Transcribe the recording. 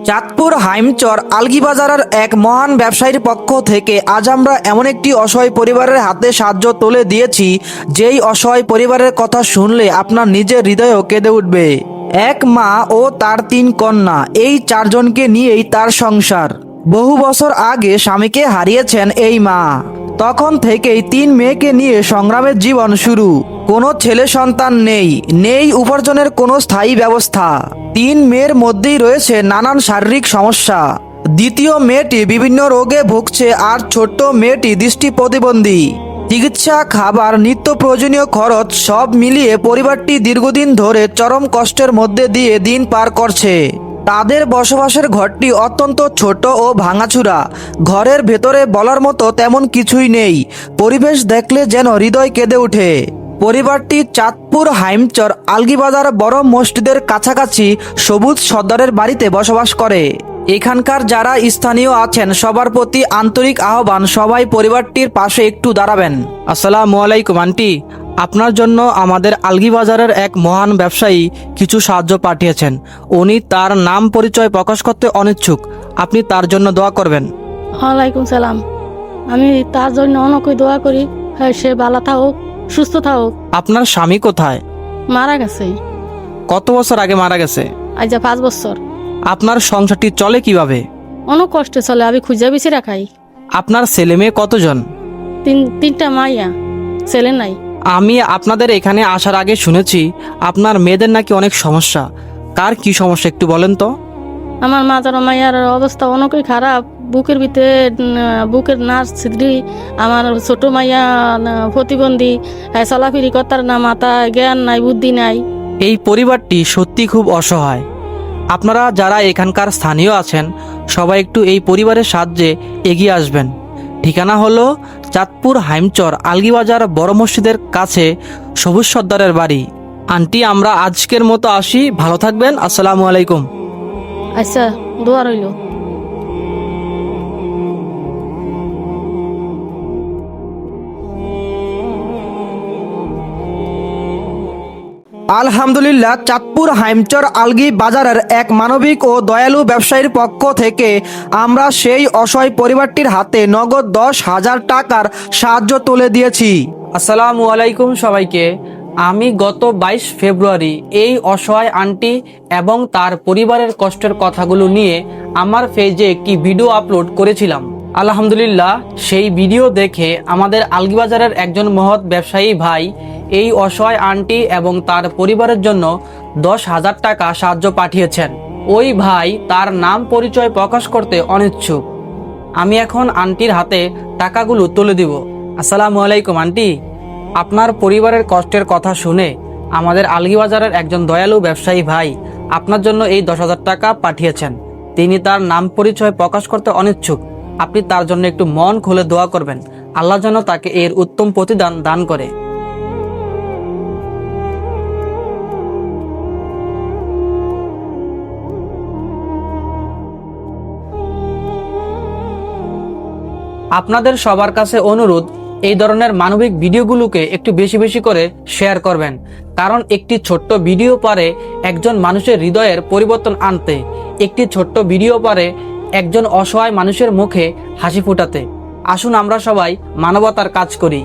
চাঁদপুর হাইমচর আলগীবাজারের এক মহান ব্যবসায়ীর পক্ষ থেকে আজ আমরা এমন একটি অসহায় পরিবারের হাতে সাহায্য তুলে দিয়েছি, যেই অসহায় পরিবারের কথা শুনলে আপনার নিজের হৃদয়ও কেঁদে উঠবে। এক মা ও তার 3 কন্যা, এই 4 জনকে নিয়েই তার সংসার। বহু বছর আগে স্বামীকে হারিয়েছেন এই মা। তখন থেকেই 3 মেয়েকে নিয়ে সংগ্রামের জীবন শুরু। কোনো ছেলে সন্তান নেই, নেই উপার্জনের কোনো স্থায়ী ব্যবস্থা। 3 মেয়ের মধ্যেই রয়েছে নানান শারীরিক সমস্যা। দ্বিতীয় মেয়েটি বিভিন্ন রোগে ভুগছে, আর ছোট্ট মেয়েটি দৃষ্টি প্রতিবন্ধী। চিকিৎসা, খাবার, নিত্য প্রয়োজনীয় খরচ সব মিলিয়ে পরিবারটি দীর্ঘদিন ধরে চরম কষ্টের মধ্যে দিয়ে দিন পার করছে। তাদের বসবাসের ঘরটি অত্যন্ত ছোট ও ভাঙাচুরা। ঘরের ভেতরে বলার মতো তেমন কিছুই নেই। পরিবেশ দেখলে যেন হৃদয় কেঁদে ওঠে। পরিবারটি চাঁদপুর হাইমচর আলগীবাজার বড় মসজিদের কাছাকাছি সবুজ সর্দারের বাড়িতে বসবাস করে। এখানকার যারা স্থানীয় আছেন সবার প্রতি আন্তরিক আহ্বান, সবাই পরিবারটির পাশে একটু দাঁড়াবেন। আসসালামু আলাইকুম আন্টি, আপনার জন্য আমাদের আলগীবাজারের এক মহান ব্যবসায়ী কিছু সাহায্য পাঠিয়েছেন। উনি তার নাম পরিচয় প্রকাশ করতে অনিচ্ছুক, আপনি তার জন্য দোয়া করবেন। ওয়ালাইকুম সালাম। আমি তার জন্য অনেকই দোয়া করি, হ্যাঁ সে ভালো থাকুক, সুস্থ থাকুক। আপনার স্বামী কোথায়? মারা গেছে, কত বছর আগে মারা গেছে? আজ 5 বছর। আপনার সংসারটি চলে কিভাবে? অনেক কষ্টে চলে, আমি খুঁজে বেশি রাখাই। আপনার ছেলে মেয়ে কতজন? তিনটা মাইয়া, ছেলে নাই। আমি আপনাদের এখানে আসার আগে শুনেছি আপনার মেয়েদের নাকি অনেক সমস্যা। কার কি সমস্যা একটু বলেন তো? আমার মাজার মাইয়ার অবস্থা অনেকই খারাপ। বুকের ভিতরে বুকের নার্স ছিদ্রি। আমার ছোট মাইয়া প্রতিবন্ধী, চলাফিরি করতার না, মাথা জ্ঞান নাই, বুদ্ধি নাই। এই পরিবারটি সত্যি খুব অসহায়। আপনারা যারা এখানকার স্থানীয় আছেন সবাই একটু এই পরিবারের সাহায্যে এগিয়ে আসবেন। ঠিকানা হলো চাঁদপুর হাইমচর আলগীবাজার বড় মসজিদের কাছে সবুজ সর্দারের বাড়ি। আন্টি, আমরা আজকের মতো আসি, ভালো থাকবেন। আসসালামু আলাইকুম। আচ্ছা, দোয়া রইল। আলহামদুলিল্লাহ, চাঁদপুর হাইমচর আলগী বাজারের এক মানবিক ও দয়ালু ব্যবসায়ীর পক্ষ থেকে আমরা সেই অসহায় পরিবারটির হাতে নগদ 10,000 টাকার সাহায্য তুলে দিয়েছি। আসসালামু আলাইকুম সবাইকে। আমি গত 22 ফেব্রুয়ারি এই অসহায় আন্টি এবং তার পরিবারের কষ্টের কথাগুলো নিয়ে আমার পেজে একটি ভিডিও আপলোড করেছিলাম। আলহামদুলিল্লাহ, সেই ভিডিও দেখে আমাদের আলগীবাজারের একজন মহৎ ব্যবসায়ী ভাই এই অসহায় আন্টি এবং তার পরিবারের জন্য 10,000 টাকা সাহায্য পাঠিয়েছেন। ওই ভাই তার নাম পরিচয় প্রকাশ করতে অনিচ্ছুক। আমি এখন আন্টির হাতে টাকাগুলো তুলে দিব। আসসালামু আলাইকুম আন্টি, আপনার পরিবারের কষ্টের কথা শুনে আমাদের আলগীবাজারের একজন দয়ালু ব্যবসায়ী ভাই আপনার জন্য এই 10,000 টাকা পাঠিয়েছেন। তিনি তার নাম পরিচয় প্রকাশ করতে অনিচ্ছুক। আপনি তার জন্য একটু মন খুলে দোয়া করবেন, আল্লাহ যেন তাকে এর উত্তম প্রতিদান দান করে। আপনাদের সবার কাছে অনুরোধ, এই ধরনের মানবিক ভিডিওগুলোকে একটু বেশি বেশি করে শেয়ার করবেন, কারণ একটি ছোট্ট ভিডিও পারে একজন মানুষের হৃদয়ের পরিবর্তন আনতে। একটি ছোট্ট ভিডিও পারে একজন অসহায় মানুষের মুখে হাসি ফোটাতে। আসুন আমরা সবাই মানবতার কাজ করি।